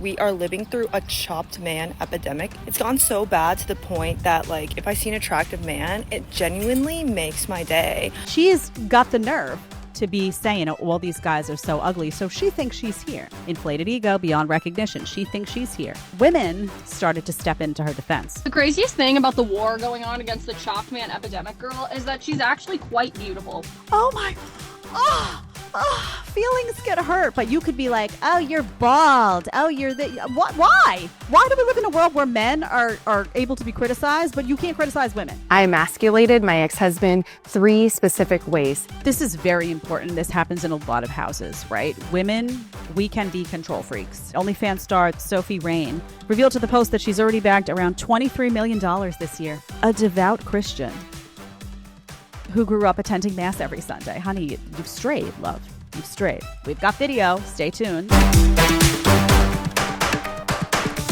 We are living through a chopped man epidemic. It's gone so bad to the point that, like, if I see an attractive man, it genuinely makes my day. She's got the nerve to be saying, all these guys are so ugly, so she thinks she's here. Inflated ego beyond recognition. She thinks she's here. Women started to step into her defense. The craziest thing about the war going on against the chopped man epidemic girl is that she's actually quite beautiful. Oh my, feelings get hurt, but you could be like, oh, you're bald. Oh, you're the, what? Why? Why do we live in a world where men are able to be criticized, but you can't criticize women? I emasculated my ex-husband 3 specific ways. This is very important. This happens in a lot of houses, right? Women, we can be control freaks. OnlyFans star Sophie Rain revealed to the Post that she's already bagged around $23 million this year. A devout Christian who grew up attending Mass every Sunday. Honey, you've strayed, love. You've strayed. We've got video. Stay tuned.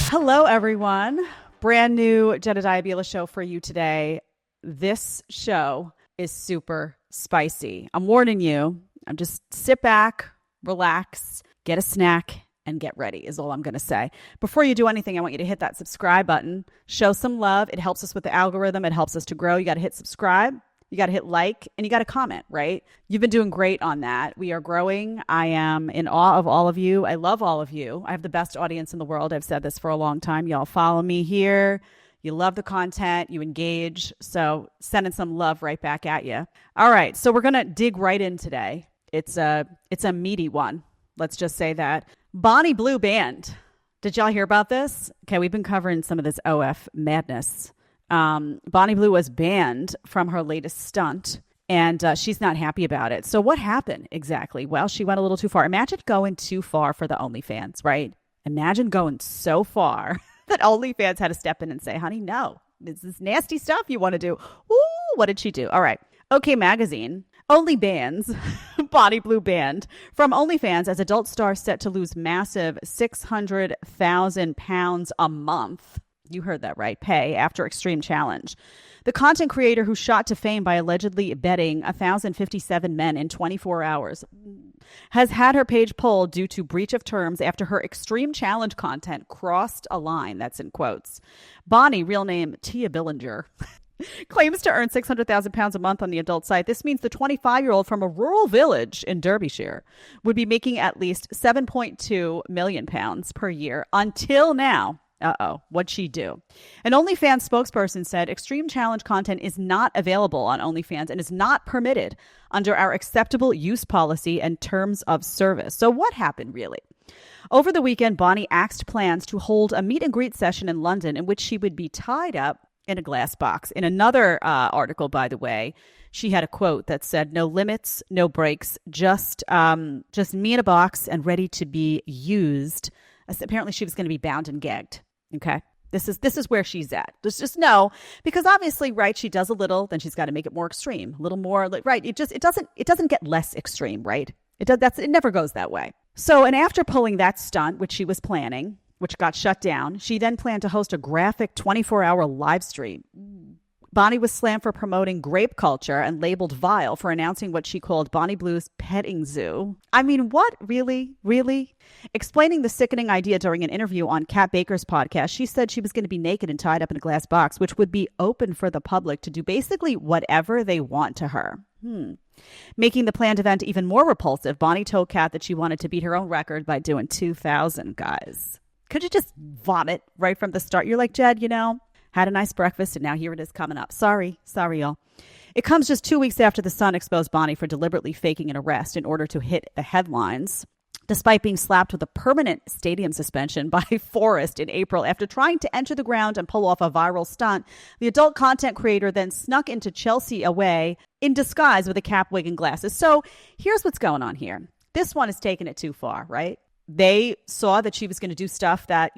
Hello, everyone. Brand new Jedediah Bila show for you today. This show is super spicy. I'm warning you. I'm just sit back, relax, get a snack, and get ready is all I'm going to say. Before you do anything, I want you to hit that subscribe button. Show some love. It helps us with the algorithm. It helps us to grow. You got to hit subscribe. You got to hit like, and you got to comment, right? You've been doing great on that. We are growing. I am in awe of all of you. I love all of you. I have the best audience in the world. I've said this for a long time. Y'all follow me here. You love the content. You engage. So sending some love right back at you. All right. So we're going to dig right in today. It's a meaty one. Let's just say that. Bonnie Blue banned. Did y'all hear about this? Okay. We've been covering some of this OF madness. Bonnie Blue was banned from her latest stunt, and she's not happy about it. So what happened exactly? Well, she went a little too far. Imagine going too far for the OnlyFans, right? Imagine going so far that OnlyFans had to step in and say, honey, no, this is nasty stuff you want to do. Ooh, what did she do? All right. OK Magazine only bans Bonnie Blue banned from OnlyFans as adult star set to lose massive 600,000 pounds a month. You heard that right. Pay after extreme challenge. The content creator who shot to fame by allegedly bedding 1,057 men in 24 hours has had her page pulled due to breach of terms after her extreme challenge content crossed a line. That's in quotes. Bonnie, real name Tia Billinger, claims to earn 600,000 pounds a month on the adult site. This means the 25-year-old from a rural village in Derbyshire would be making at least 7.2 million pounds per year until now. What'd she do? An OnlyFans spokesperson said extreme challenge content is not available on OnlyFans and is not permitted under our acceptable use policy and terms of service. So what happened really? Over the weekend, Bonnie axed plans to hold a meet and greet session in London in which she would be tied up in a glass box. In another article, by the way, she had a quote that said, no limits, no breaks, just me in a box and ready to be used. Apparently she was going to be bound and gagged. Okay. This is where she's at. Just know, because obviously, right, she does a little, then she's got to make it more extreme, a little more, right? It doesn't get less extreme, right? It never goes that way. So, and after pulling that stunt, which she was planning, which got shut down, she then planned to host a graphic 24-hour live stream. Bonnie was slammed for promoting grape culture and labeled vile for announcing what she called Bonnie Blue's petting zoo. I mean, what? Really? Really? Explaining the sickening idea during an interview on Kat Baker's podcast, she said she was going to be naked and tied up in a glass box, which would be open for the public to do basically whatever they want to her. Making the planned event even more repulsive, Bonnie told Kat that she wanted to beat her own record by doing 2,000 guys. Could you just vomit right from the start? You're like, Jed, had a nice breakfast, and now here it is coming up. Sorry, y'all. It comes just 2 weeks after the Sun exposed Bonnie for deliberately faking an arrest in order to hit the headlines, despite being slapped with a permanent stadium suspension by Forrest in April after trying to enter the ground and pull off a viral stunt. The adult content creator then snuck into Chelsea away in disguise with a cap, wig, and glasses. So here's what's going on here. This one is taking it too far, right? They saw that she was going to do stuff that,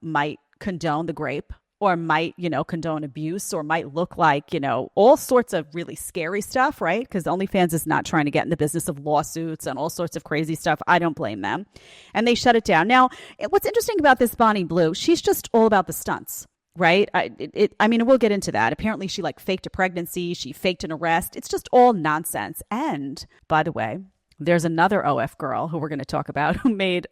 might condone the grape, or might, condone abuse, or might look like, all sorts of really scary stuff, right? Because OnlyFans is not trying to get in the business of lawsuits and all sorts of crazy stuff. I don't blame them. And they shut it down. Now, what's interesting about this Bonnie Blue, she's just all about the stunts, right? I mean, we'll get into that. Apparently, she faked a pregnancy. She faked an arrest. It's just all nonsense. And by the way, there's another OF girl who we're going to talk about who made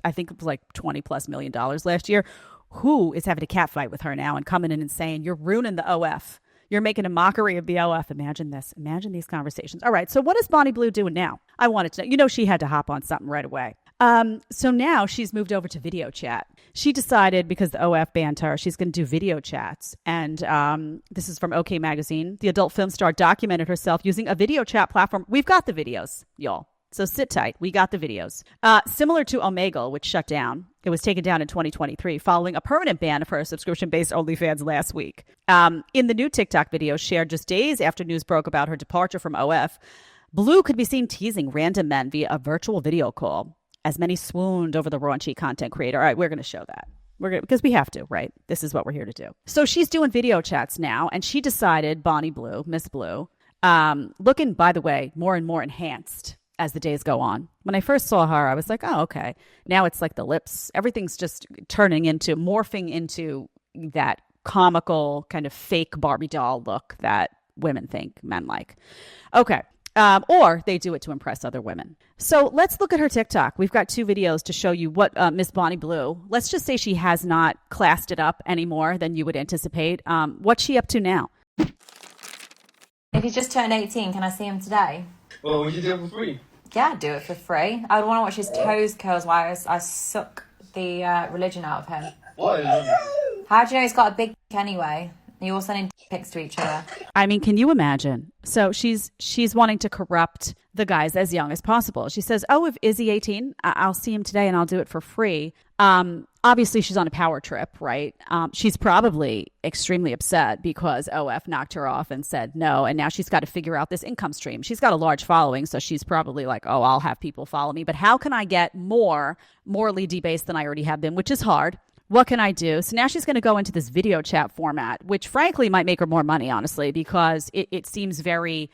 I think it was like $20+ million last year, who is having a cat fight with her now and coming in and saying, you're ruining the OF. You're making a mockery of the OF. Imagine this. Imagine these conversations. All right. So what is Bonnie Blue doing now? I wanted to know. You know, she had to hop on something right away. So now she's moved over to video chat. She decided, because the OF banned her, she's going to do video chats. And this is from OK Magazine. The adult film star documented herself using a video chat platform. We've got the videos, y'all. So sit tight. We got the videos. Similar to Omegle, which shut down. It was taken down in 2023 following a permanent ban of her subscription-based OnlyFans last week. In the new TikTok video shared just days after news broke about her departure from OF, Blue could be seen teasing random men via a virtual video call, as many swooned over the raunchy content creator. All right, we're going to show that. Because we have to, right? This is what we're here to do. So she's doing video chats now, and she decided, Bonnie Blue, Miss Blue, looking, by the way, more and more enhanced as the days go on. When I first saw her, I was like, oh, okay. Now it's like the lips. Everything's just morphing into that comical kind of fake Barbie doll look that women think men like. Okay. Or they do it to impress other women. So let's look at her TikTok. We've got 2 videos to show you what Miss Bonnie Blue, let's just say she has not classed it up any more than you would anticipate. What's she up to now? If he's just turned 18, can I see him today? Well, would you do it for free? Yeah, I'd do it for free. I would want to watch his toes curls while I suck the religion out of him. What? How do you know he's got a big dick anyway? You all sending pics to each other. I mean, can you imagine? So she's wanting to corrupt the guys as young as possible. She says, oh, is he 18? I'll see him today and I'll do it for free. Obviously, she's on a power trip, right? She's probably extremely upset because OF knocked her off and said no. And now she's got to figure out this income stream. She's got a large following, so she's probably like, oh, I'll have people follow me. But how can I get more morally debased than I already have been, which is hard. What can I do? So now she's going to go into this video chat format, which frankly might make her more money, honestly, because it seems very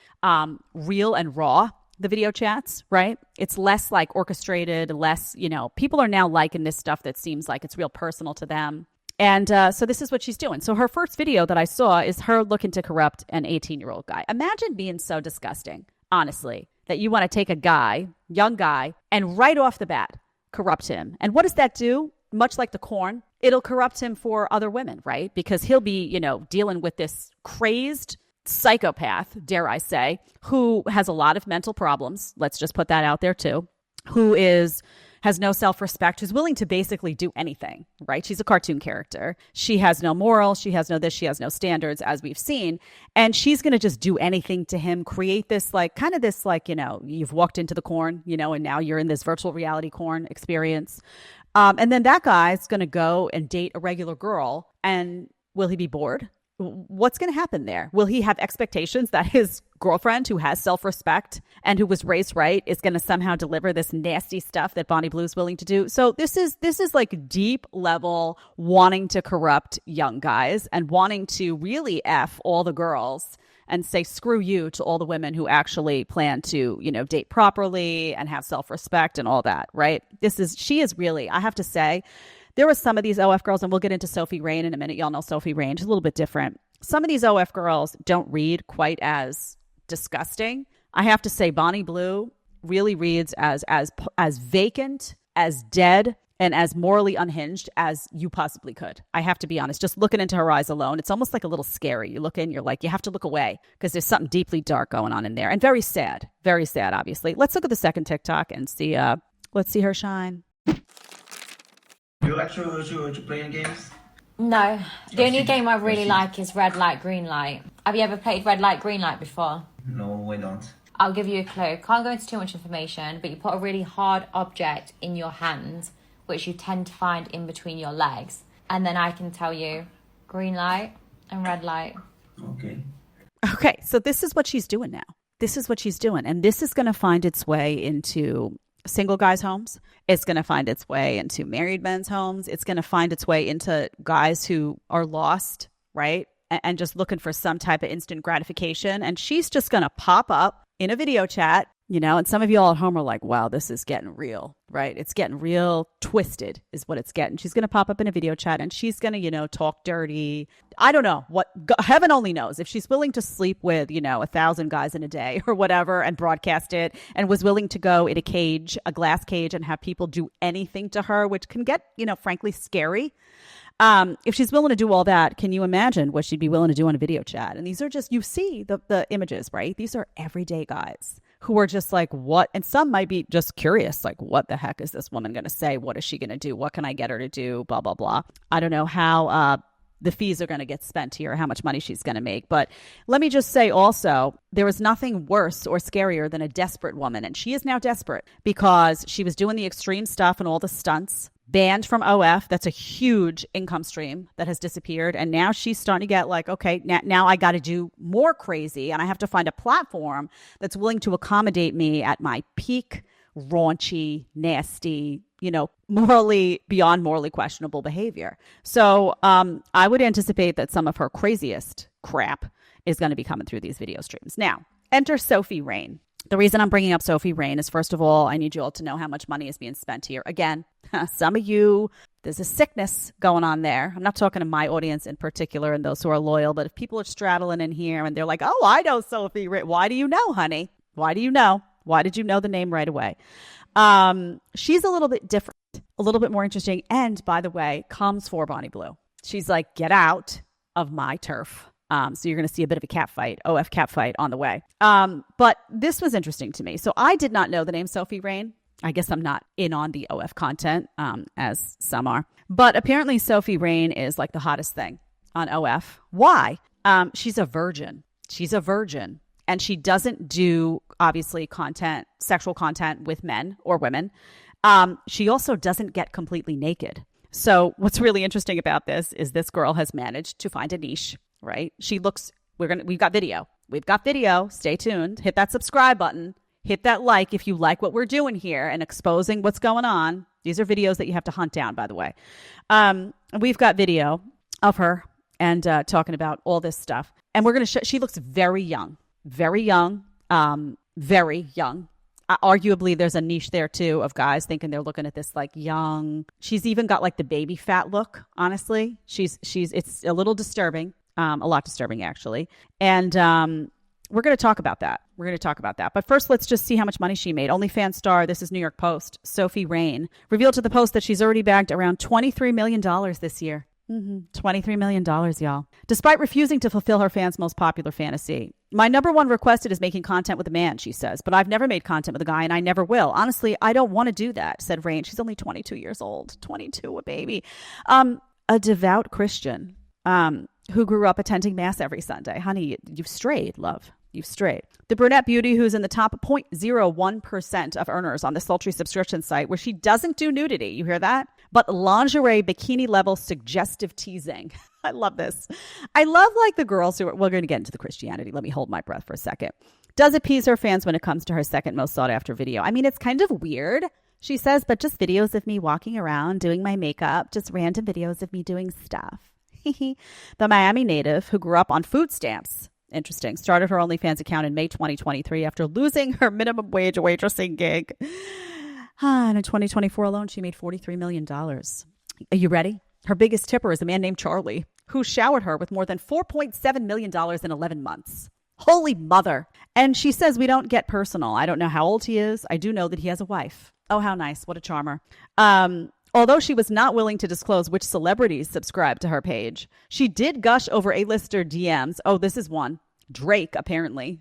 real and raw, the video chats, right? It's less like orchestrated, less, people are now liking this stuff that seems like it's real personal to them. And so this is what she's doing. So her first video that I saw is her looking to corrupt an 18-year-old guy. Imagine being so disgusting, honestly, that you want to take a guy, young guy, and right off the bat, corrupt him. And what does that do? Much like the corn, it'll corrupt him for other women, right? Because he'll be, dealing with this crazed psychopath, dare I say, who has a lot of mental problems. Let's just put that out there too. Who has no self-respect, who's willing to basically do anything, right? She's a cartoon character. She has no morals. She has no this. She has no standards, as we've seen. And she's going to just do anything to him, create this you've walked into the corn, and now you're in this virtual reality corn experience. And then that guy's going to go and date a regular girl. And will he be bored? What's going to happen there? Will he have expectations that his girlfriend, who has self-respect and who was raised right, is going to somehow deliver this nasty stuff that Bonnie Blue's willing to do? So this is like deep level wanting to corrupt young guys and wanting to really F all the girls and say screw you to all the women who actually plan to, date properly and have self-respect and all that, right? She is really, I have to say, there were some of these OF girls, and we'll get into Sophie Rain in a minute. Y'all know Sophie Rain. She's a little bit different. Some of these OF girls don't read quite as disgusting. I have to say Bonnie Blue really reads as vacant, as dead, and as morally unhinged as you possibly could. I have to be honest. Just looking into her eyes alone, it's almost like a little scary. You look in, you're like, you have to look away because there's something deeply dark going on in there. And very sad, obviously. Let's look at the second TikTok and see, let's see her shine. You like to playing games? No. The only game I really like is red light, green light. Have you ever played red light, green light before? No, I don't. I'll give you a clue. Can't go into too much information, but you put a really hard object in your hand, which you tend to find in between your legs. And then I can tell you green light and red light. Okay, so this is what she's doing now. This is what she's doing. And this is going to find its way into single guys' homes. It's going to find its way into married men's homes. It's going to find its way into guys who are lost, right? And just looking for some type of instant gratification. And she's just going to pop up in a video chat And some of you all at home are like, wow, this is getting real, right? It's getting real twisted is what it's getting. She's going to pop up in a video chat and she's going to, talk dirty. I don't know heaven only knows if she's willing to sleep with, 1,000 guys in a day or whatever and broadcast it and was willing to go in a glass cage and have people do anything to her, which can get, frankly, scary. If she's willing to do all that, can you imagine what she'd be willing to do on a video chat? And these are just, you see the images, right? These are everyday guys who are just like, what? And some might be just curious, like, what the heck is this woman going to say? What is she going to do? What can I get her to do? Blah, blah, blah. I don't know how the fees are going to get spent here, how much money she's going to make. But let me just say also, there is nothing worse or scarier than a desperate woman. And she is now desperate because she was doing the extreme stuff and all the stunts. Banned from OF. That's a huge income stream that has disappeared. And now she's starting to get like, okay, now I got to do more crazy. And I have to find a platform that's willing to accommodate me at my peak, raunchy, nasty, beyond morally questionable behavior. So I would anticipate that some of her craziest crap is going to be coming through these video streams. Now, enter Sophie Rain. The reason I'm bringing up Sophie Rain is, first of all, I need you all to know how much money is being spent here. Again, some of you, there's a sickness going on there. I'm not talking to my audience in particular and those who are loyal, but if people are straddling in here and they're like, oh, I know Sophie Rain. Why do you know, honey? Why do you know? Why did you know the name right away? She's a little bit different, a little bit more interesting. And by the way, comes for Bonnie Blue. She's like, get out of my turf. So you're going to see a bit of a cat fight, OF cat fight on the way. But this was interesting to me. So I did not know the name Sophie Rain. I guess I'm not in on the OF content, as some are. But apparently Sophie Rain is like the hottest thing on OF. Why? She's a virgin. She's a virgin. And she doesn't do, obviously, sexual content with men or women. She also doesn't get completely naked. So what's really interesting about this is this girl has managed to find a niche. Right? We've got video. Stay tuned. Hit that subscribe button. Hit that like if you like what we're doing here and exposing what's going on. These are videos that you have to hunt down, by the way. We've got video of her and talking about all this stuff. And we're going to show, she looks very young, very young, very young. Arguably, there's a niche there, too, of guys thinking they're looking at this like young. She's even got like the baby fat look, honestly. It's a little disturbing. A lot disturbing, actually. And we're going to talk about that. But first, let's just see how much money she made. OnlyFans star, this is New York Post, Sophie Rain, revealed to the Post that she's already bagged around $23 million this year. $23 million, y'all. Despite refusing to fulfill her fans' most popular fantasy. My number one requested is making content with a man, she says. But I've never made content with a guy, and I never will. Honestly, I don't want to do that, said Rain. She's only 22 years old. 22, a baby. A devout Christian. Who grew up attending mass every Sunday. Honey, you've strayed, love. You've strayed. The brunette beauty who's in the top 0.01% of earners on the sultry subscription site where she doesn't do nudity. You hear that? But lingerie, bikini level suggestive teasing. I love this. I love like the girls who are, we're going to get into the Christianity. Let me hold my breath for a second. Does appease her fans when it comes to her second most sought after video. I mean, it's kind of weird, she says, but just videos of me walking around, doing my makeup, just random videos of me doing stuff. The Miami native who grew up on food stamps, interesting, started her OnlyFans account in May 2023 after losing her minimum wage waitressing gig. And in 2024 alone, she made $43 million. Are you ready? Her biggest tipper is a man named Charlie, who showered her with more than $4.7 million in 11 months. Holy mother. And she says, we don't get personal. I don't know how old he is. I do know that he has a wife. Oh, how nice. What a charmer. Although she was not willing to disclose which celebrities subscribed to her page, she did gush over A-lister DMs. Oh, this is one. Drake, apparently.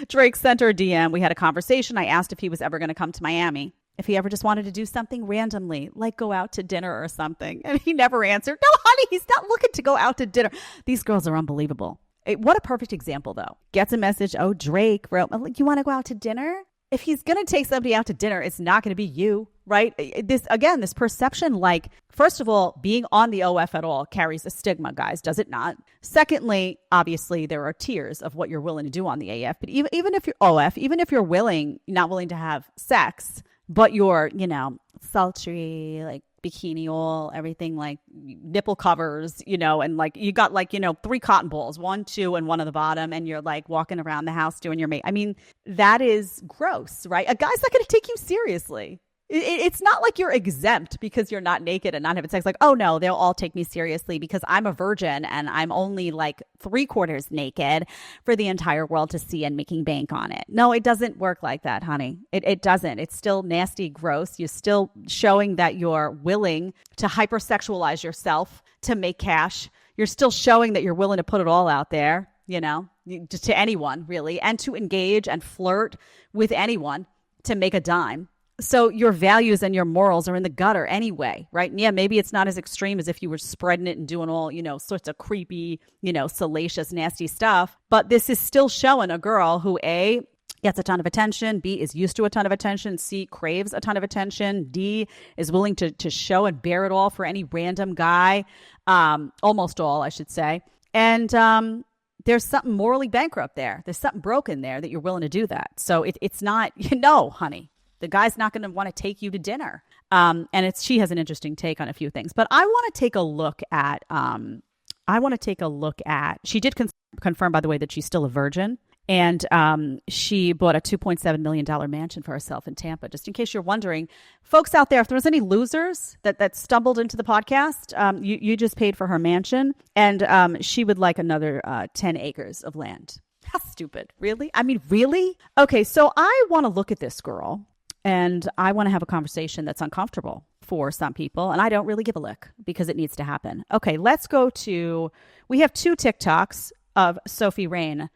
Drake sent her a DM. We had a conversation. I asked if he was ever going to come to Miami, if he ever just wanted to do something randomly, like go out to dinner or something. And he never answered. No, honey, he's not looking to go out to dinner. These girls are unbelievable. What a perfect example, though. Gets a message. Oh, Drake wrote, you want to go out to dinner? If he's going to take somebody out to dinner, it's not going to be you, right? This perception, like, first of all, being on the OF at all carries a stigma, guys, does it not? Secondly, obviously, there are tiers of what you're willing to do on the AF. But even if you're OF, even if you're not willing to have sex, but you're, sultry, like bikini all, everything like nipple covers, and like you got like, 3 cotton balls, 1, 2, and 1 on the bottom. And you're like walking around the house doing your I mean, that is gross, right? A guy's not going to take you seriously. It's not like you're exempt because you're not naked and not having sex. Like, oh no, they'll all take me seriously because I'm a virgin and I'm only like 3/4 naked for the entire world to see and making bank on it. No, it doesn't work like that, honey. It doesn't. It's still nasty, gross. You're still showing that you're willing to hypersexualize yourself to make cash. You're still showing that you're willing to put it all out there, to anyone really, and to engage and flirt with anyone to make a dime. So your values and your morals are in the gutter anyway, right? And yeah, maybe it's not as extreme as if you were spreading it and doing all, sorts of creepy, salacious, nasty stuff. But this is still showing a girl who A, gets a ton of attention, B, is used to a ton of attention, C, craves a ton of attention, D, is willing to show and bear it all for any random guy, almost all, I should say. And there's something morally bankrupt there. There's something broken there that you're willing to do that. So it's not, honey. The guy's not going to want to take you to dinner. And she has an interesting take on a few things. But I want to take a look at, she did confirm, by the way, that she's still a virgin. And she bought a $2.7 million mansion for herself in Tampa. Just in case you're wondering, folks out there, if there was any losers that stumbled into the podcast, you just paid for her mansion. And she would like another 10 acres of land. How stupid. Really? I mean, really? Okay, so I want to look at this girl. And I want to have a conversation that's uncomfortable for some people. And I don't really give a lick because it needs to happen. Okay, let's go to, we have 2 TikToks of Sophie Rain.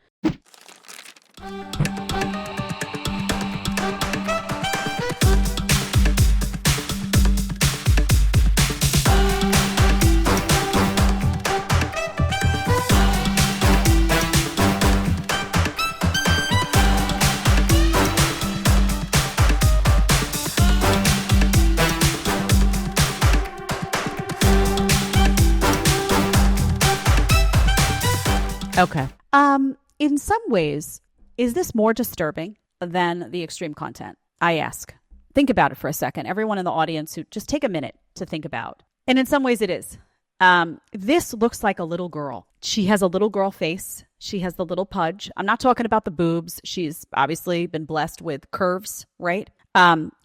Okay. In some ways, is this more disturbing than the extreme content? I ask. Think about it for a second. Everyone in the audience who just take a minute to think about. And in some ways it is. This looks like a little girl. She has a little girl face. She has the little pudge. I'm not talking about the boobs. She's obviously been blessed with curves, right?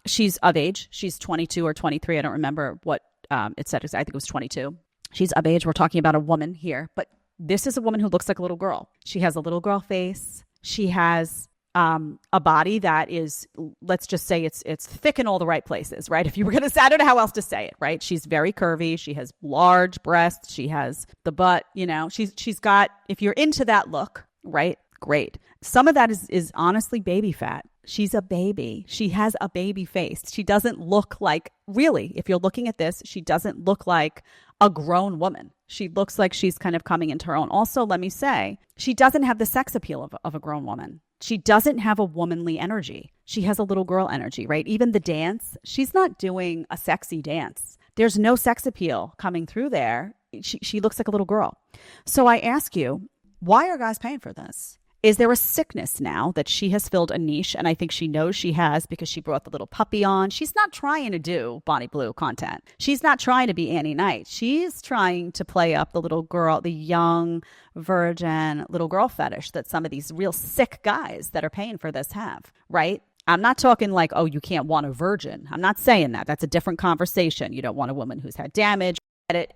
She's of age. She's 22 or 23. I don't remember what it said. I think it was 22. She's of age. We're talking about a woman here, but this is a woman who looks like a little girl. She has a little girl face. She has a body that is, let's just say it's thick in all the right places, right? If you were going to, I don't know how else to say it, right? She's very curvy. She has large breasts. She has the butt, she's got, if you're into that look, right? Great. Some of that is honestly baby fat. She's a baby. She has a baby face. She doesn't look like, really, if you're looking at this, she doesn't look like a grown woman. She looks like she's kind of coming into her own. Also, let me say, she doesn't have the sex appeal of a grown woman. She doesn't have a womanly energy. She has a little girl energy, right? Even the dance, she's not doing a sexy dance. There's no sex appeal coming through there. She looks like a little girl. So I ask you, why are guys paying for this? Is there a sickness now that she has filled a niche? And I think she knows she has because she brought the little puppy on. She's not trying to do Bonnie Blue content. She's not trying to be Annie Knight. She's trying to play up the little girl, the young virgin little girl fetish that some of these real sick guys that are paying for this have, right? I'm not talking like, oh, you can't want a virgin. I'm not saying that. That's a different conversation. You don't want a woman who's had damage.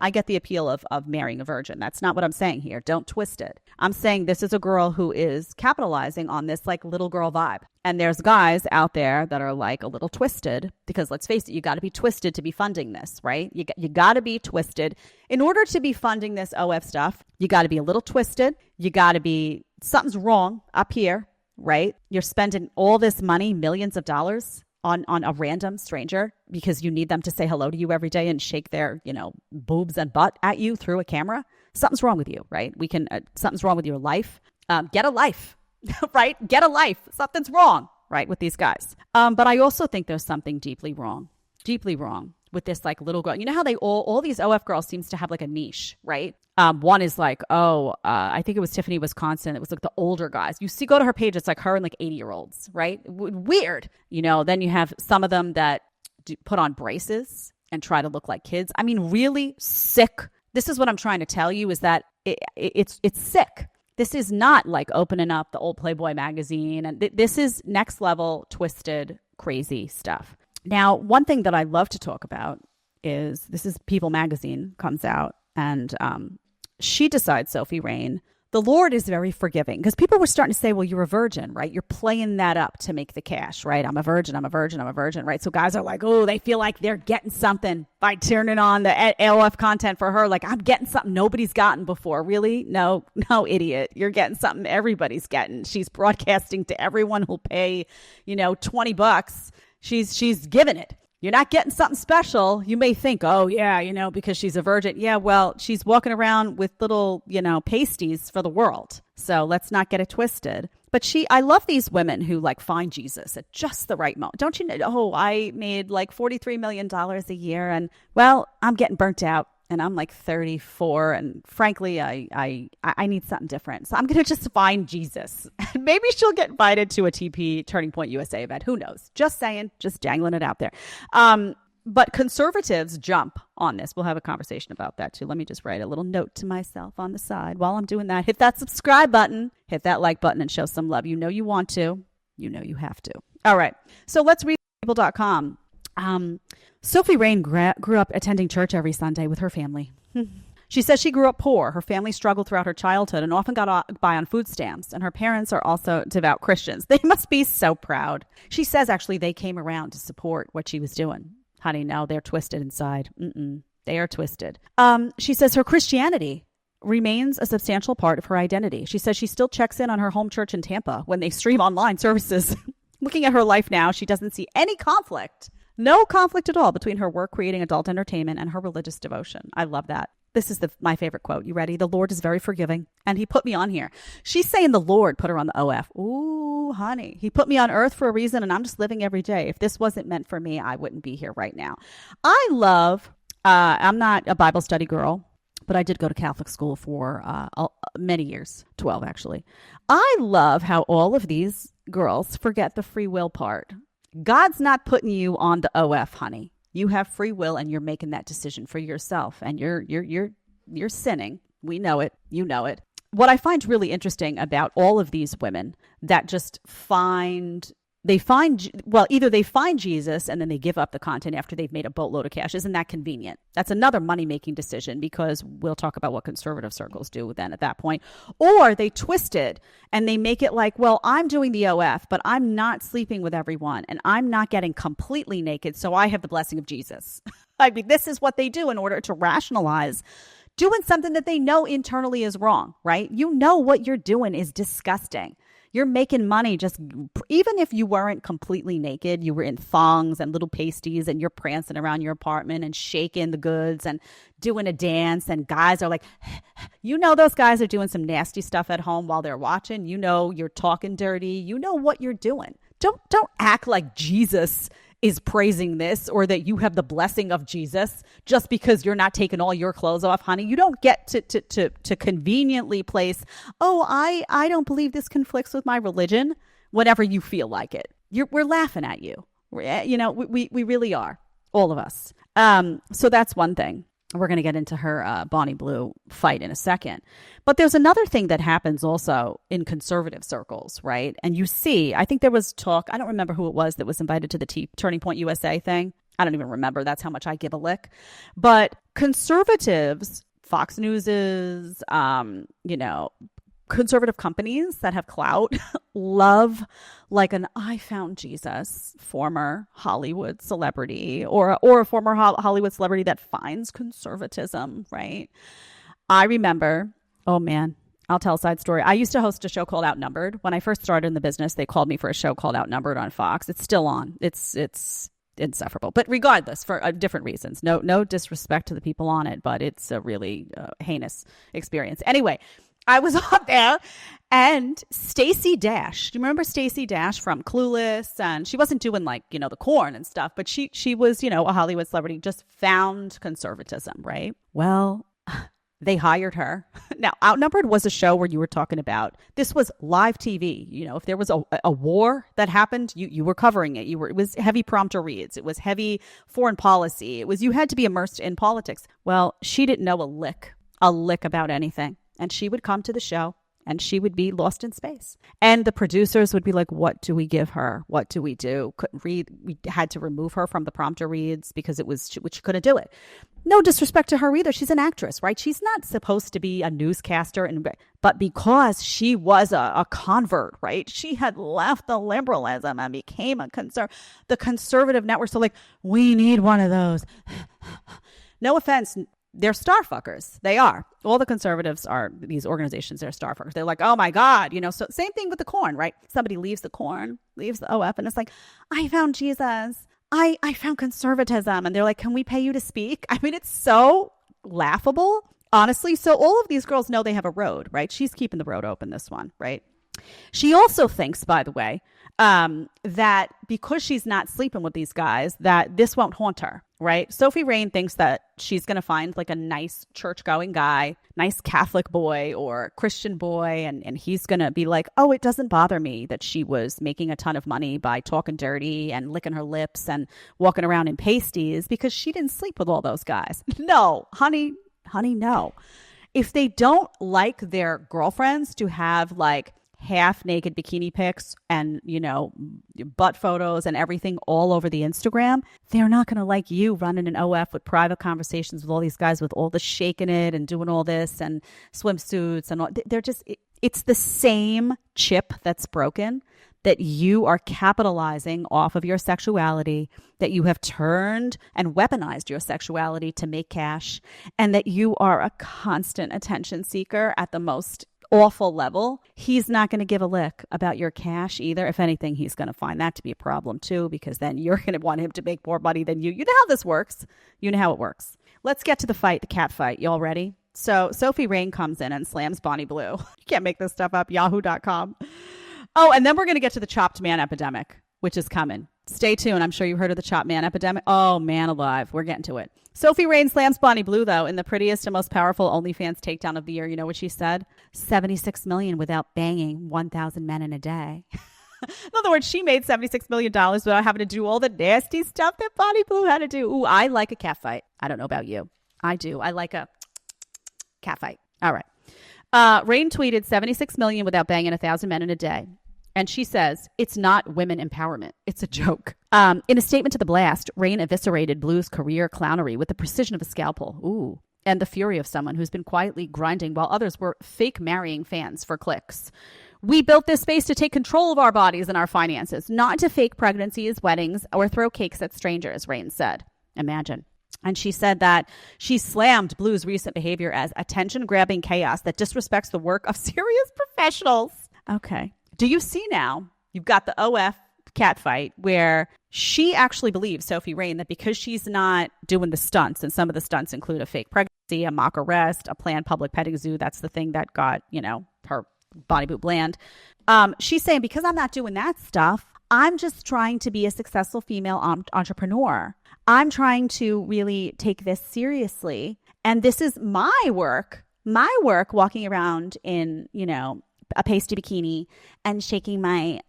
I get the appeal of marrying a virgin. That's not what I'm saying here. Don't twist it. I'm saying this is a girl who is capitalizing on this like little girl vibe. And there's guys out there that are like a little twisted because let's face it, you got to be twisted to be funding this, right? You got to be twisted. In order to be funding this OF stuff, you got to be a little twisted. You got to be, something's wrong up here, right? You're spending all this money, millions of dollars on a random stranger because you need them to say hello to you every day and shake their, boobs and butt at you through a camera. Something's wrong with you, right? Something's wrong with your life. Get a life, right? Get a life. Something's wrong, right, with these guys. But I also think there's something deeply wrong with this like little girl. You know how they all these OF girls seems to have like a niche, right? One is like, I think it was Tiffany, Wisconsin. It was like the older guys. Go to her page. It's like her and like 80-year-olds, right? Weird. Then you have some of them that put on braces. and try to look like kids. I mean, really sick. This is what I'm trying to tell you, is that it's sick. This is not like opening up the old Playboy magazine. And this is next level, twisted, crazy stuff. Now, one thing that I love to talk about is, this is People magazine comes out, and she decides, Sophie Rain, the Lord is very forgiving, because people were starting to say, well, you're a virgin, right? You're playing that up to make the cash, right? I'm a virgin, right? So guys are like, oh, they feel like they're getting something by turning on the AOF content for her. Like, I'm getting something nobody's gotten before. Really? No, idiot. You're getting something everybody's getting. She's broadcasting to everyone who'll pay, $20. She's giving it. You're not getting something special. You may think, oh, yeah, because she's a virgin. Yeah, well, she's walking around with little, pasties for the world. So let's not get it twisted. But I love these women who like find Jesus at just the right moment. Don't you know? Oh, I made like $43 million a year, and well, I'm getting burnt out. And I'm like 34, and frankly, I need something different. So I'm going to just find Jesus. Maybe she'll get invited to a TP Turning Point USA event. Who knows? Just saying, just dangling it out there. But conservatives jump on this. We'll have a conversation about that too. Let me just write a little note to myself on the side while I'm doing that. Hit that subscribe button, hit that like button, and show some love. You know you want to. You know you have to. All right. So let's read people.com. Sophie Rain grew up attending church every Sunday with her family. She says she grew up poor. Her family struggled throughout her childhood and often got by on food stamps. And her parents are also devout Christians. They must be so proud. She says actually they came around to support what she was doing. Honey, no, they're twisted inside. They are twisted. She says her Christianity remains a substantial part of her identity. She says she still checks in on her home church in Tampa when they stream online services. Looking at her life now, she doesn't see any conflict. No conflict at all between her work creating adult entertainment and her religious devotion. I love that. This is my favorite quote. You ready? The Lord is very forgiving, and he put me on here. She's saying the Lord put her on the OF. Ooh, honey. He put me on earth for a reason, and I'm just living every day. If this wasn't meant for me, I wouldn't be here right now. I love, I'm not a Bible study girl, but I did go to Catholic school for many years, 12 actually. I love how all of these girls forget the free will part. God's not putting you on the OF, honey. You have free will, and you're making that decision for yourself, and you're sinning. We know it. You know it. What I find really interesting about all of these women that just either they find Jesus and then they give up the content after they've made a boatload of cash. Isn't that convenient? That's another money-making decision, because we'll talk about what conservative circles do then at that point. Or they twist it and they make it like, well, I'm doing the OF, but I'm not sleeping with everyone and I'm not getting completely naked, so I have the blessing of Jesus. I mean, this is what they do in order to rationalize doing something that they know internally is wrong, right? You know what you're doing is disgusting. You're making money even if you weren't completely naked, you were in thongs and little pasties and you're prancing around your apartment and shaking the goods and doing a dance, and guys are like, those guys are doing some nasty stuff at home while they're watching. You're talking dirty. You know what you're doing. Don't act like Jesus is praising this, or that you have the blessing of Jesus just because you're not taking all your clothes off, honey. You don't get to conveniently place, oh, I don't believe this conflicts with my religion whenever you feel like it. We're laughing at you. We really are, all of us. So that's one thing. We're going to get into her Bonnie Blue fight in a second. But there's another thing that happens also in conservative circles, right? And you see, I think there was talk, I don't remember who it was that was invited to the Turning Point USA thing. I don't even remember. That's how much I give a lick. But conservatives, Fox News's, conservative companies that have clout love like an I found Jesus former Hollywood celebrity or a former Hollywood celebrity that finds conservatism, right? I remember, oh man, I'll tell a side story. I used to host a show called Outnumbered. When I first started in the business, they called me for a show called Outnumbered on Fox. It's still on. It's insufferable. But regardless, for different reasons. No disrespect to the people on it, but it's a really heinous experience. Anyway, I was on there, and Stacey Dash. Do you remember Stacey Dash from Clueless? And she wasn't doing like, the corn and stuff, but she was, a Hollywood celebrity, just found conservatism, right? Well, They hired her. Now, Outnumbered was a show where you were talking about, this was live TV. You know, if there was a war that happened, you were covering it. It was heavy prompter reads. It was heavy foreign policy. You had to be immersed in politics. Well, she didn't know a lick about anything. And she would come to the show and she would be lost in space. And the producers would be like, what do we give her? What do we do? Couldn't read. We had to remove her from the prompter reads because she couldn't do it. No disrespect to her either. She's an actress, right? She's not supposed to be a newscaster. But because she was a convert, right? She had left the liberalism and became the conservative network. So like, we need one of those. No offense. They're star fuckers. They are. All the conservatives are these organizations. They're star fuckers. They're like, oh my God, so same thing with the corn, right? Somebody leaves the corn, leaves the OF, and it's like, I found Jesus. I found conservatism. And they're like, can we pay you to speak? I mean, it's so laughable, honestly. So all of these girls know they have a road, right? She's keeping the road open, this one, right? She also thinks, by the way, that because she's not sleeping with these guys, that this won't haunt her, right? Sophie Rain thinks that she's going to find like a nice church-going guy, nice Catholic boy or Christian boy, and he's going to be like, oh, it doesn't bother me that she was making a ton of money by talking dirty and licking her lips and walking around in pasties because she didn't sleep with all those guys. No, honey, no. If they don't like their girlfriends to have like half naked bikini pics and, butt photos and everything all over the Instagram, they're not going to like you running an OF with private conversations with all these guys with all the shaking it and doing all this and swimsuits and all. They're just, it's the same chip that's broken, that you are capitalizing off of your sexuality, that you have turned and weaponized your sexuality to make cash, and that you are a constant attention seeker at the most awful level. He's not going to give a lick about your cash either. If anything, he's going to find that to be a problem too, because then you're going to want him to make more money than you. You know how this works. You know how it works. Let's get to the fight, the cat fight. Y'all ready? So Sophie Rain comes in and slams Bonnie Blue. You can't make this stuff up. Yahoo.com. Oh, and then we're going to get to the chopped man epidemic, which is coming. Stay tuned. I'm sure you've heard of the chopped man epidemic. Oh, man alive. We're getting to it. Sophie Rain slams Bonnie Blue, though, in the prettiest and most powerful OnlyFans takedown of the year. You know what she said? 76 million without banging 1,000 men in a day. In other words, she made $76 million without having to do all the nasty stuff that Bonnie Blue had to do. Ooh, I like a cat fight. I don't know about you. I do. I like a cat fight. All right. Rain tweeted 76 million without banging 1,000 men in a day. And she says, it's not women empowerment. It's a joke. In a statement to The Blast, Rain eviscerated Blue's career clownery with the precision of a scalpel. Ooh. And the fury of someone who's been quietly grinding while others were fake marrying fans for clicks. We built this space to take control of our bodies and our finances, not to fake pregnancies, weddings, or throw cakes at strangers, Rain said. Imagine. And she said that she slammed Blue's recent behavior as attention-grabbing chaos that disrespects the work of serious professionals. Okay. Do you see now? You've got the OF cat fight where she actually believes, Sophie Rain, that because she's not doing the stunts, and some of the stunts include a fake pregnancy, a mock arrest, a planned public petting zoo. That's the thing that got, her body boot bland. She's saying, because I'm not doing that stuff, I'm just trying to be a successful female entrepreneur. I'm trying to really take this seriously. And this is my work walking around in, a pasty bikini and shaking my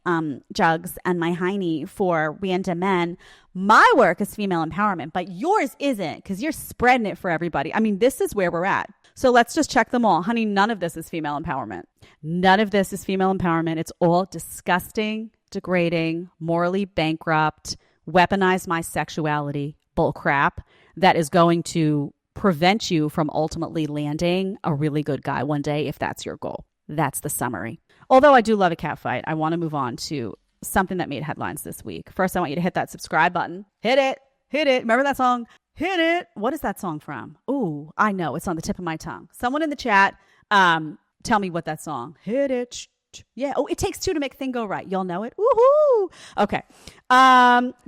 jugs and my hiney for random men. My work is female empowerment, but yours isn't, because you're spreading it for everybody. I mean, this is where we're at. So let's just check them all. Honey, none of this is female empowerment. None of this is female empowerment. It's all disgusting, degrading, morally bankrupt, weaponize my sexuality bullcrap that is going to prevent you from ultimately landing a really good guy one day if that's your goal. That's the summary. Although I do love a cat fight, I want to move on to something that made headlines this week. First, I want you to hit that subscribe button. Hit it. Hit it. Remember that song? Hit it. What is that song from? Ooh, I know. It's on the tip of my tongue. Someone in the chat, tell me what that song. Hit it. Yeah. Oh, It Takes Two to Make a Thing Go Right. Y'all know it? Woohoo. Okay.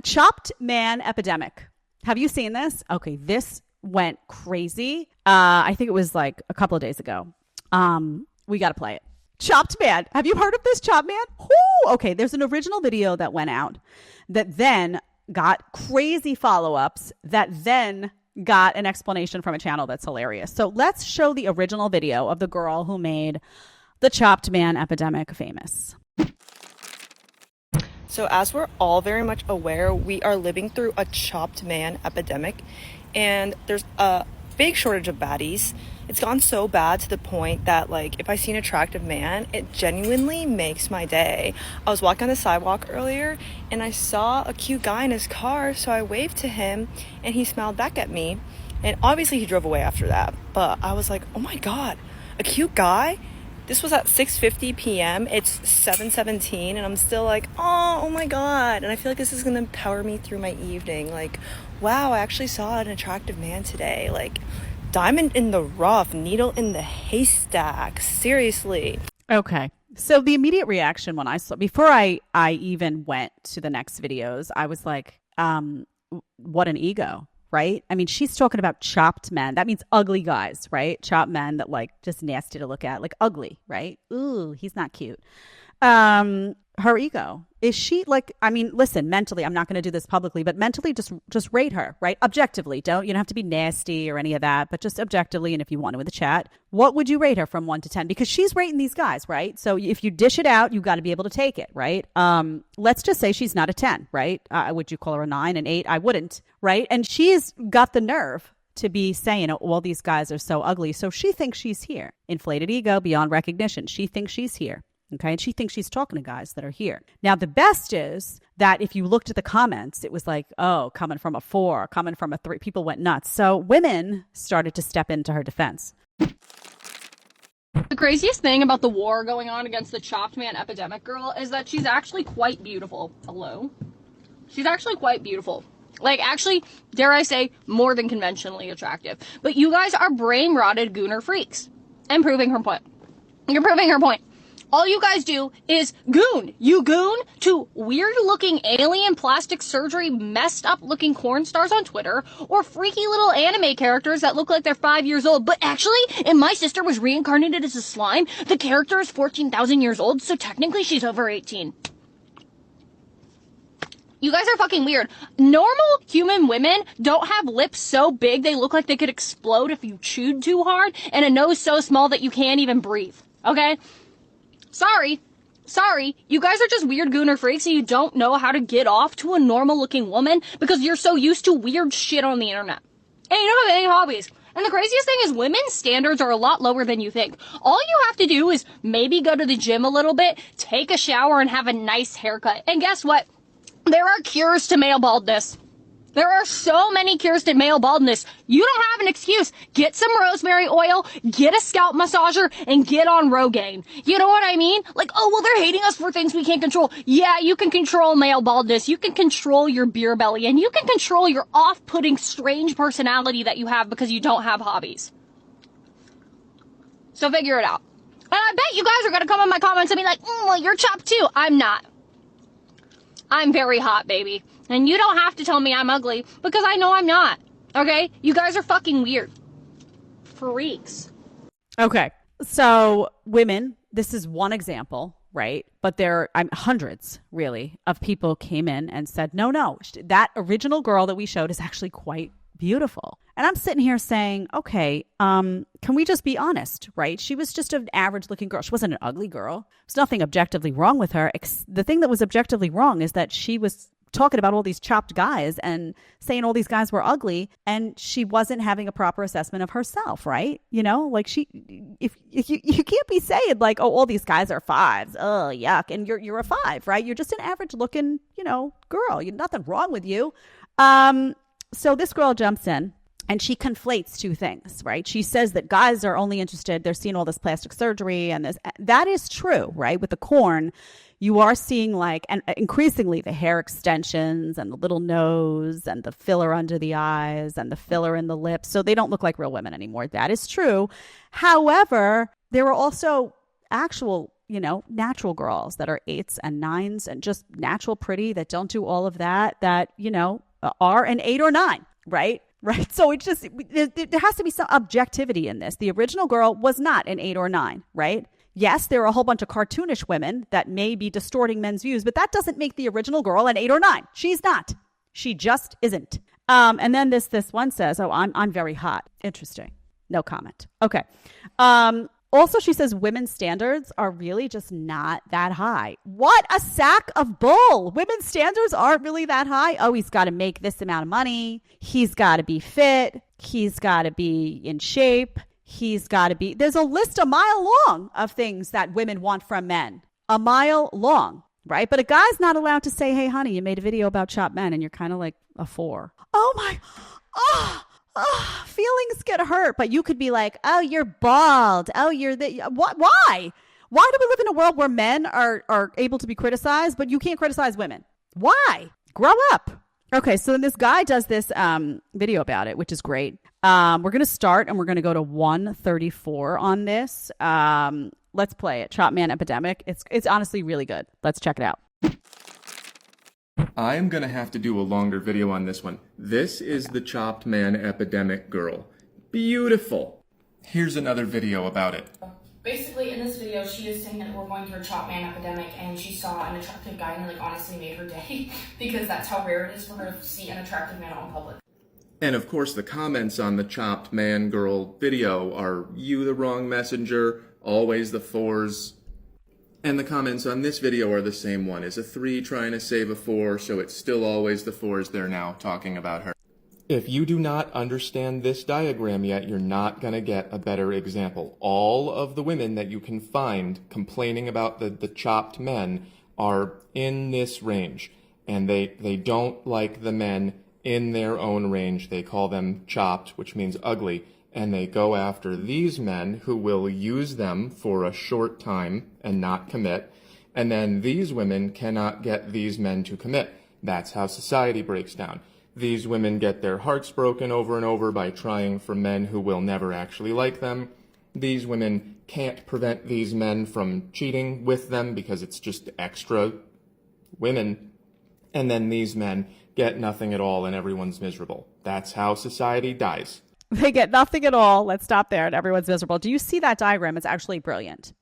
Chopped man epidemic. Have you seen this? Okay. This went crazy. I think it was like a couple of days ago. We got to play it. Chopped man. Have you heard of this chopped man? Whoo! Okay, there's an original video that went out that then got crazy follow-ups that then got an explanation from a channel that's hilarious. So let's show the original video of the girl who made the chopped man epidemic famous. So as we're all very much aware, we are living through a chopped man epidemic, and there's a big shortage of baddies. It's gone so bad to the point that, like, if I see an attractive man, it genuinely makes my day. I was walking on the sidewalk earlier and I saw a cute guy in his car, so I waved to him and he smiled back at me, and obviously he drove away after that. But I was like, oh my god, a cute guy? This was at 6:50 p.m. It's 7:17 and I'm still like, oh my god. And I feel like this is gonna power me through my evening. Like, wow, I actually saw an attractive man today. Like, diamond in the rough, needle in the haystack. Seriously. Okay. So the immediate reaction when I saw, before I even went to the next videos, I was like, what an ego, right? I mean, she's talking about chopped men. That means ugly guys, right? Chopped men that like just nasty to look at, like ugly, right? Ooh, he's not cute. Her ego. Is she like, I mean, listen, mentally, I'm not going to do this publicly, but mentally just rate her, right? Objectively. You don't have to be nasty or any of that, but just objectively. And if you want to in the chat, what would you rate her from 1 to 10? Because she's rating these guys, right? So if you dish it out, you got to be able to take it, right? Let's just say she's not a 10, right? Would you call her a 9, an 8? I wouldn't, right? And she's got the nerve to be saying, oh, all these guys are so ugly. So she thinks she's here. Inflated ego beyond recognition. She thinks she's here. Okay. And she thinks she's talking to guys that are here. Now, the best is that if you looked at the comments, it was like, oh, coming from a 4, coming from a 3. People went nuts. So women started to step into her defense. The craziest thing about the war going on against the chopped man epidemic girl is that she's actually quite beautiful. Hello? She's actually quite beautiful. Like, actually, dare I say, more than conventionally attractive. But you guys are brain-rotted gooner freaks. And proving her point. You're proving her point. All you guys do is goon. You goon to weird-looking alien plastic surgery, messed-up-looking porn stars on Twitter, or freaky little anime characters that look like they're 5 years old. But actually, if my sister was reincarnated as a slime, the character is 14,000 years old, so technically she's over 18. You guys are fucking weird. Normal human women don't have lips so big they look like they could explode if you chewed too hard, and a nose so small that you can't even breathe. Okay? Sorry. You guys are just weird gooner freaks and you don't know how to get off to a normal looking woman because you're so used to weird shit on the internet. And you don't have any hobbies. And the craziest thing is women's standards are a lot lower than you think. All you have to do is maybe go to the gym a little bit, take a shower, and have a nice haircut. And guess what? There are cures to male baldness. There are so many cures to male baldness. You don't have an excuse. Get some rosemary oil, get a scalp massager, and get on Rogaine. You know what I mean? Like, oh, well, they're hating us for things we can't control. Yeah, you can control male baldness. You can control your beer belly, and you can control your off-putting, strange personality that you have because you don't have hobbies. So figure it out. And I bet you guys are going to come in my comments and be like, well, you're chopped too. I'm not. I'm very hot, baby. And you don't have to tell me I'm ugly because I know I'm not. Okay? You guys are fucking weird. Freaks. Okay. So women, this is one example, right? But there are hundreds, really, of people came in and said, no, that original girl that we showed is actually quite beautiful. And I'm sitting here saying, okay, can we just be honest, right? She was just an average looking girl. She wasn't an ugly girl. There's nothing objectively wrong with her. The thing that was objectively wrong is that she was talking about all these chopped guys and saying all these guys were ugly, and she wasn't having a proper assessment of herself, right? You know, like if you can't be saying like, oh, all these guys are 5s, oh yuck, and you're a 5, right? You're just an average looking, girl. You're nothing wrong with you. So this girl jumps in and she conflates two things, right? She says that guys are only interested, they're seeing all this plastic surgery and this. That is true, right? With the corn, you are seeing and increasingly the hair extensions and the little nose and the filler under the eyes and the filler in the lips. So they don't look like real women anymore. That is true. However, there are also actual, natural girls that are 8s and 9s and just natural pretty that don't do all of that, are an 8 or 9, right? Right. So it's just, there has to be some objectivity in this. The original girl was not an 8 or 9, right? Yes, there are a whole bunch of cartoonish women that may be distorting men's views, but that doesn't make the original girl an 8 or 9. She's not. She just isn't. And then this one says, oh, I'm very hot. Interesting. No comment. Okay. Also, she says women's standards are really just not that high. What a sack of bull. Women's standards aren't really that high. Oh, he's got to make this amount of money. He's got to be fit. He's got to be in shape. He's got to be. There's a list a mile long of things that women want from men. A mile long, right? But a guy's not allowed to say, hey, honey, you made a video about chopped men and you're kind of like a 4. Oh, my. Feelings get hurt, but you could be like, oh, you're bald. Oh, you're the what? Why? Why do we live in a world where men are able to be criticized, but you can't criticize women? Why? Grow up. Okay, so then this guy does this video about it, which is great. We're going to start and we're going to go to 134 on this. Let's play it. Chopped Man Epidemic. It's honestly really good. Let's check it out. I'm gonna have to do a longer video on this one. This is the chopped man epidemic girl. Beautiful. Here's another video about it. Basically, in this video, she is saying that we're going through a chopped man epidemic, and she saw an attractive guy, and honestly made her day, because that's how rare it is for her to see an attractive man out in public. And of course, the comments on the chopped man girl video are, you the wrong messenger, always the 4s. And the comments on this video are the same one. Is a 3 trying to save a 4, so it's still always the 4s they're now talking about her. If you do not understand this diagram yet, you're not going to get a better example. All of the women that you can find complaining about the chopped men are in this range. And they don't like the men in their own range. They call them chopped, which means ugly. And they go after these men who will use them for a short time and not commit. And then these women cannot get these men to commit. That's how society breaks down. These women get their hearts broken over and over by trying for men who will never actually like them. These women can't prevent these men from cheating with them because it's just extra women. And then these men get nothing at all and everyone's miserable. That's how society dies. They get nothing at all. Let's stop there. And everyone's miserable. Do you see that diagram? It's actually brilliant.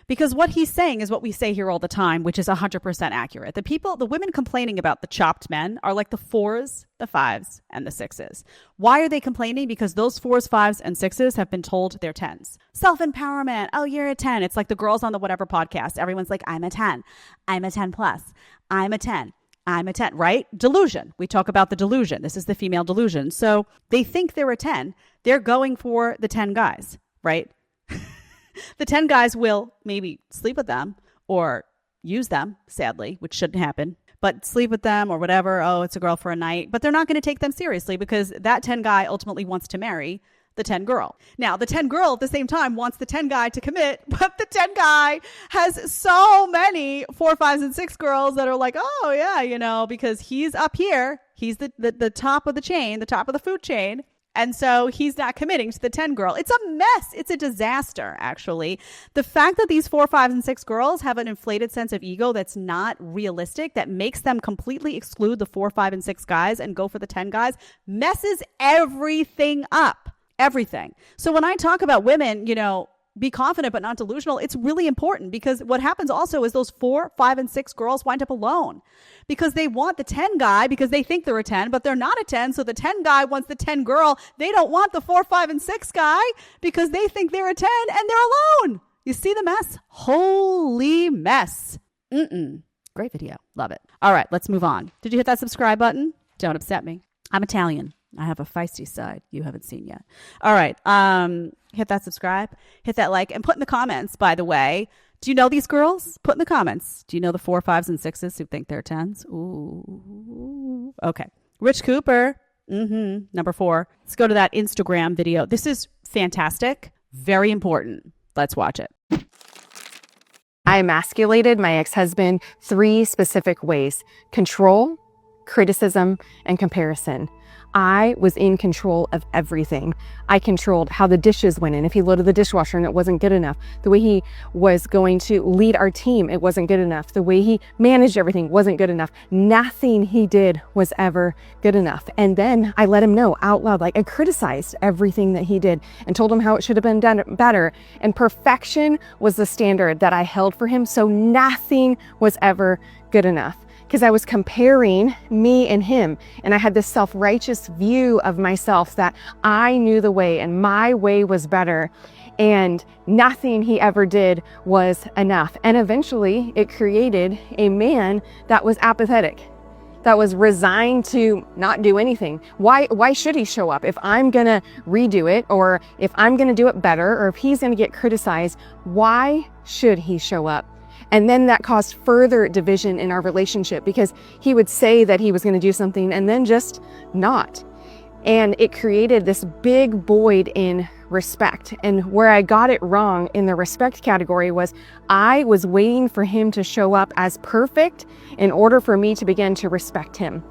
Because what he's saying is what we say here all the time, which is 100% accurate. The women complaining about the chopped men are like the 4s, the 5s, and the 6s. Why are they complaining? Because those 4s, 5s, and 6s have been told they're 10s. Self-empowerment. Oh, you're a 10. It's like the girls on the whatever podcast. Everyone's like, I'm a 10. I'm a 10 plus. I'm a 10. I'm a 10, right? Delusion. We talk about the delusion. This is the female delusion. So they think they're a 10. They're going for the 10 guys, right? The 10 guys will maybe sleep with them or use them, sadly, which shouldn't happen, but sleep with them or whatever. Oh, it's a girl for a night. But they're not going to take them seriously because that 10 guy ultimately wants to marry the 10 girl. Now, the 10 girl at the same time wants the 10 guy to commit, but the 10 guy has so many 4, 5s, and 6 girls that are like, oh, yeah, because he's up here. He's the top of the chain, the top of the food chain. And so he's not committing to the 10 girl. It's a mess. It's a disaster, actually. The fact that these 4, 5, and 6 girls have an inflated sense of ego that's not realistic, that makes them completely exclude the 4, 5, and 6 guys and go for the 10 guys, messes everything up. Everything. So when I talk about women, be confident but not delusional, it's really important because what happens also is those 4, 5, and 6 girls wind up alone because they want the 10 guy because they think they're a 10, but they're not a 10. So the 10 guy wants the 10 girl. They don't want the 4, 5, and 6 guy because they think they're a 10 and they're alone. You see the mess? Holy mess. Great video. Love it. All right, let's move on. Did you hit that subscribe button? Don't upset me. I'm Italian. I have a feisty side you haven't seen yet. All right. Hit that subscribe, hit that like, and put in the comments, by the way, do you know these girls? Put in the comments. Do you know the 4, 5s, and 6s who think they're 10s? Ooh. Okay. Rich Cooper. Number 4. Let's go to that Instagram video. This is fantastic. Very important. Let's watch it. I emasculated my ex-husband 3 specific ways: control, criticism, and comparison. I was in control of everything. I controlled how the dishes went in. If he loaded the dishwasher and it wasn't good enough, the way he was going to lead our team, it wasn't good enough. The way he managed everything wasn't good enough. Nothing he did was ever good enough. And then I let him know out loud, like I criticized everything that he did and told him how it should have been done better. And perfection was the standard that I held for him. So nothing was ever good enough. because I was comparing me and him. And I had this self-righteous view of myself that I knew the way and my way was better. And nothing he ever did was enough. And eventually it created a man that was apathetic, that was resigned to not do anything. Why should he show up? If I'm gonna redo it, or if I'm gonna do it better, or if he's gonna get criticized, why should he show up? And then that caused further division in our relationship, because he would say that he was gonna do something and then just not. And it created this big void in respect. And where I got it wrong in the respect category was I was waiting for him to show up as perfect in order for me to begin to respect him.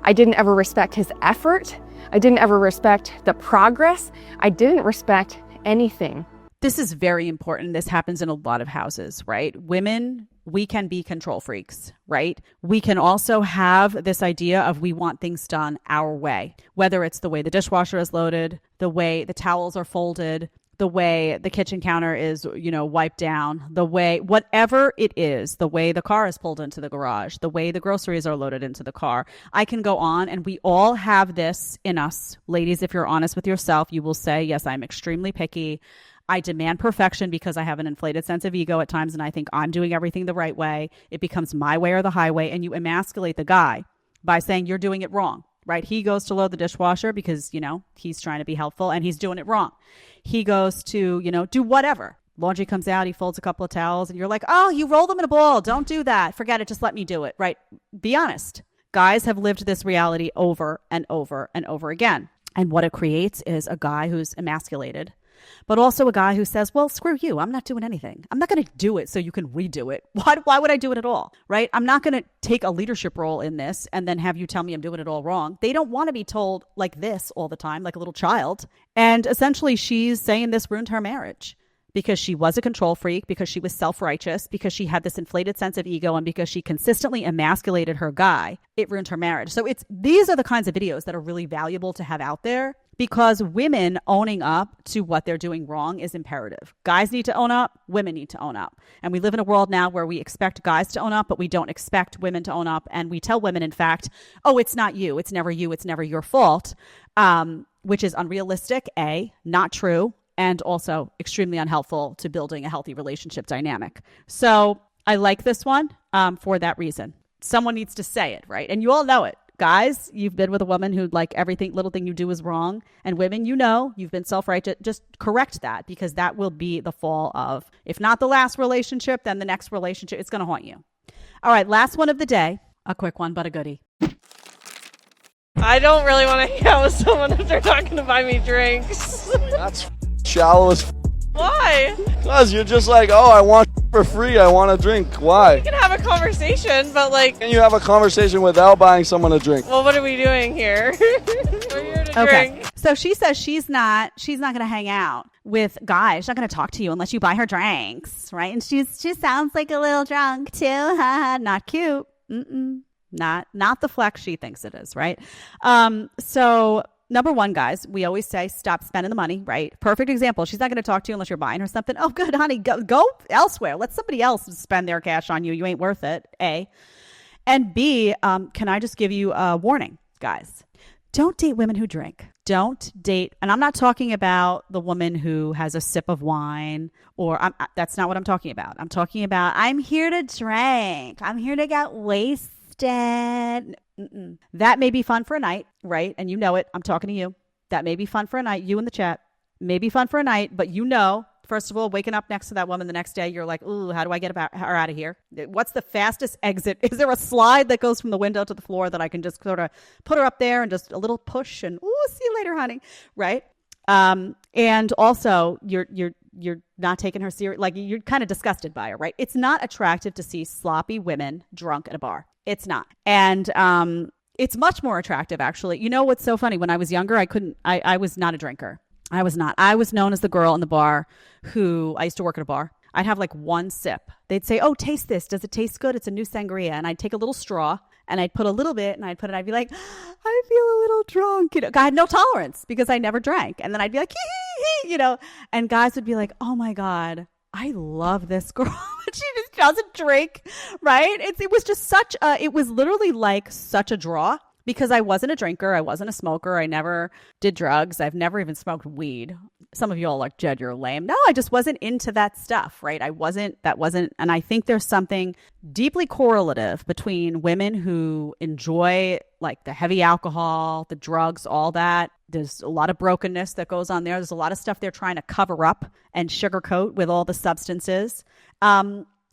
I didn't ever respect his effort. I didn't ever respect the progress. I didn't respect anything. This is very important. This happens in a lot of houses, right? Women, we can be control freaks, right? We can also have this idea of we want things done our way, whether it's the way the dishwasher is loaded, the way the towels are folded, the way the kitchen counter is, wiped down, the way, whatever it is, the way the car is pulled into the garage, the way the groceries are loaded into the car. I can go on, and we all have this in us. Ladies, if you're honest with yourself, you will say, yes, I'm extremely picky. I demand perfection because I have an inflated sense of ego at times, and I think I'm doing everything the right way. It becomes my way or the highway, and you emasculate the guy by saying you're doing it wrong, right? He goes to load the dishwasher because, he's trying to be helpful, and he's doing it wrong. He goes to, do whatever. Laundry comes out, he folds a couple of towels, and you're like, oh, you roll them in a ball. Don't do that. Forget it. Just let me do it, right? Be honest. Guys have lived this reality over and over and over again. And what it creates is a guy who's emasculated, but also a guy who says, well, screw you. I'm not doing anything. I'm not going to do it so you can redo it. Why would I do it at all? Right? I'm not going to take a leadership role in this and then have you tell me I'm doing it all wrong. They don't want to be told like this all the time, like a little child. And essentially she's saying this ruined her marriage because she was a control freak, because she was self-righteous, because she had this inflated sense of ego, and because she consistently emasculated her guy. It ruined her marriage. So these are the kinds of videos that are really valuable to have out there, because women owning up to what they're doing wrong is imperative. Guys need to own up. Women need to own up. And we live in a world now where we expect guys to own up, but we don't expect women to own up. And we tell women, in fact, oh, it's not you. It's never you. It's never your fault, which is unrealistic, A, not true, and also extremely unhelpful to building a healthy relationship dynamic. So I like this one for that reason. Someone needs to say it, right? And you all know it. Guys, you've been with a woman who little thing you do is wrong. And women, you've been self-righteous. Just correct that, because that will be the fall of, if not the last relationship, then the next relationship. It's going to haunt you. All right, last one of the day. A quick one, but a goodie. I don't really want to hang out with someone if they're not going to buy me drinks. That's shallow as Why? Because you're just like, oh, I want for free. I want a drink. Why? We can have a conversation, but Can you have a conversation without buying someone a drink? Well, what are we doing here? We're here to drink. So she says she's not going to hang out with guys. She's not going to talk to you unless you buy her drinks, right? And she sounds like a little drunk too. Not cute. Not the flex she thinks it is, right? So number one, guys, we always say stop spending the money, right? Perfect example. She's not going to talk to you unless you're buying her something. Oh, good, honey. Go elsewhere. Let somebody else spend their cash on you. You ain't worth it, A. And B, can I just give you a warning, guys? Don't date women who drink. Don't date. And I'm not talking about the woman who has a sip of wine, or that's not what I'm talking about. I'm talking about, I'm here to drink. I'm here to get wasted. That may be fun for a night, right? And you know it. I'm talking to you. That may be fun for a night. You in the chat may be fun for a night, but first of all, waking up next to that woman the next day, you're like, ooh, how do I get her out of here? What's the fastest exit? Is there a slide that goes from the window to the floor that I can just sort of put her up there and just a little push and, ooh, see you later, honey, right? And also, you're not taking her serious. Like, you're kind of disgusted by her, right? It's not attractive to see sloppy women drunk at a bar. It's not. And it's much more attractive, actually. You know what's so funny? When I was younger, I was not a drinker. I was not. I was known as the girl in the bar I used to work at a bar. I'd have like one sip. They'd say, oh, taste this. Does it taste good? It's a new sangria. And I'd take a little straw and I'd put a little bit and I'd be like, I feel a little drunk. I had no tolerance because I never drank. And then I'd be like, hee, and guys would be like, oh my God, I love this girl. She just doesn't drink, right? It was just it was literally like such a draw because I wasn't a drinker. I wasn't a smoker. I never did drugs. I've never even smoked weed. Some of you all are like, Jed, you're lame. No, I just wasn't into that stuff, right? And I think there's something deeply correlative between women who enjoy like the heavy alcohol, the drugs, all that. There's a lot of brokenness that goes on there. There's a lot of stuff they're trying to cover up and sugarcoat with all the substances.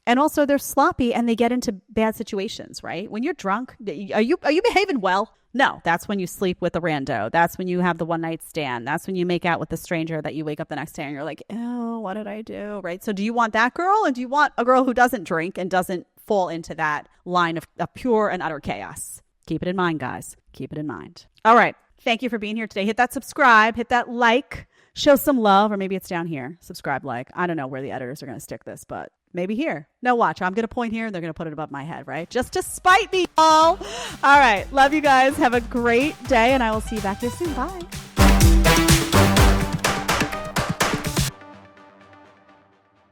And also they're sloppy and they get into bad situations, right? When you're drunk, are you behaving well? No, that's when you sleep with a rando. That's when you have the one night stand. That's when you make out with a stranger that you wake up the next day and you're like, oh, what did I do? Right? So do you want that girl? And do you want a girl who doesn't drink and doesn't fall into that line of pure and utter chaos? Keep it in mind, guys. Keep it in mind. All right. Thank you for being here today. Hit that subscribe, hit that like, show some love, or maybe it's down here. Subscribe, like. I don't know where the editors are going to stick this, but maybe here. No, watch. I'm going to point here and they're going to put it above my head, right? Just to spite me, all. All right. Love you guys. Have a great day, and I will see you back here soon. Bye.